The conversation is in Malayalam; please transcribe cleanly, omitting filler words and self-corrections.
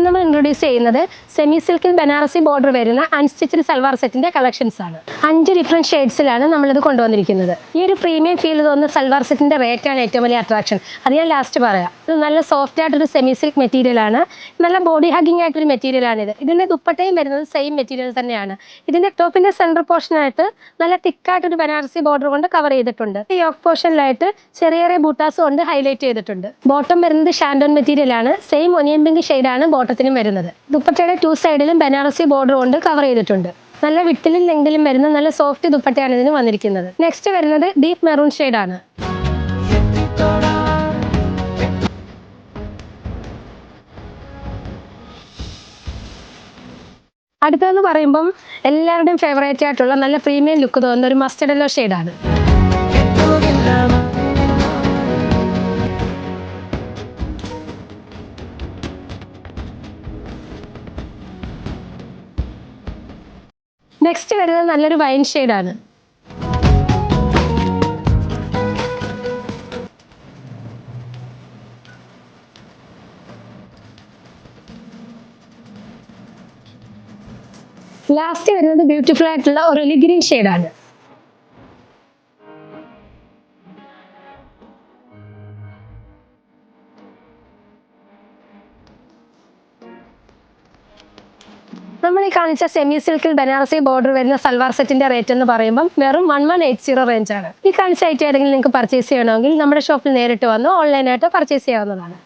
നമ്മൾ ഇൻട്രൊഡ്യൂസ് ചെയ്യുന്നത് സെമി സിൽക്കിൽ ബനാറസി ബോർഡർ വരുന്ന അൺസ്റ്റിച്ചഡ് സൽവാർ സെറ്റിന്റെ കളക്ഷൻസ് ആണ്. 5 ഡിഫറെന്റ് ഷെയ്ഡ്സിലാണ് നമ്മളിത് കൊണ്ടുവന്നിരിക്കുന്നത്. ഈ ഒരു പ്രീമിയം ഫീൽ തോന്നുന്ന സൽവാർ സെറ്റിന്റെ റേറ്റ് ആണ് ഏറ്റവും വലിയ അട്രാക്ഷൻ. അത് ഞാൻ ലാസ്റ്റ് പറയാം. ഇത് നല്ല സോഫ്റ്റ് ആയിട്ടൊരു സെമി സിൽക്ക് മെറ്റീരിയൽ ആണ്. നല്ല ബോഡി ഹഗിങ് ആയിട്ടൊരു മെറ്റീരിയൽ ആണിത്. ഇതിന്റെ ദുപ്പട്ടയും വരുന്നത് സെയിം മെറ്റീരിയൽ തന്നെയാണ്. ഇതിന്റെ ടോപ്പിന്റെ സെൻട്രൽ പോർഷൻ ആയിട്ട് നല്ല തിക്കായിട്ടൊരു ബനാറസി ബോർഡർ കൊണ്ട് കവർ ചെയ്തിട്ടുണ്ട്. ഈ യോക്ക് പോർഷനിലായിട്ട് ചെറിയ ചെറിയ ബൂട്ടാസ് കൊണ്ട് ഹൈലൈറ്റ് ചെയ്തിട്ടുണ്ട്. ബോട്ടം വരുന്നത് ഷാൻഡോൺ മെറ്റീരിയൽ ആണ്. സെയിം ഒനിയൻ പിങ്ക് ഷെയ്ഡാണ് ബോട്ടത്തിനും വരുന്നത്. ദുപ്പട്ടയുടെ 2 സൈഡിലും ബനാറസി ബോർഡർ കൊണ്ട് കവർ ചെയ്തിട്ടുണ്ട്. നല്ല വിട്ടിലും ലെങ്തിലും വരുന്ന നല്ല സോഫ്റ്റ് ദുപ്പട്ടയാണ് ഇതിന് വന്നിരിക്കുന്നത്. നെക്സ്റ്റ് വരുന്നത് ഡീപ്പ് മെറൂൺ ഷെയ്ഡാണ്. അടുത്തതെന്ന് പറയുമ്പം എല്ലാവരുടെയും ഫേവറേറ്റ് ആയിട്ടുള്ള നല്ല പ്രീമിയം ലുക്ക് തോന്നുന്ന ഒരു മസ്റ്റർഡ് യെല്ലോ ഷെയ്ഡാണ്. നെക്സ്റ്റ് വരുന്നത് നല്ലൊരു വൈൻ ഷെയ്ഡാണ്. ലാസ്റ്റ് വരുന്നത് ബ്യൂട്ടിഫുൾ ആയിട്ടുള്ള ഒരു ഒലിവ് ഗ്രീൻ ഷെയ്ഡാണ്. നമ്മൾ ഈ കാണിച്ച സെമി സിൽക്കിൽ ബനാറസി ബോർഡർ വരുന്ന സൽവാർ സെറ്റിന്റെ റേറ്റ് എന്ന് പറയുമ്പോൾ വെറും 1180 റേഞ്ച് ആണ്. ഈ കാണിച്ച ഐറ്റം ഏതെങ്കിലും നിങ്ങൾക്ക് പർച്ചേസ് ചെയ്യണമെങ്കിൽ നമ്മുടെ ഷോപ്പിൽ നേരിട്ട് വന്ന് ഓൺലൈനായിട്ട് പർച്ചേസ് ചെയ്യാവുന്നതാണ്.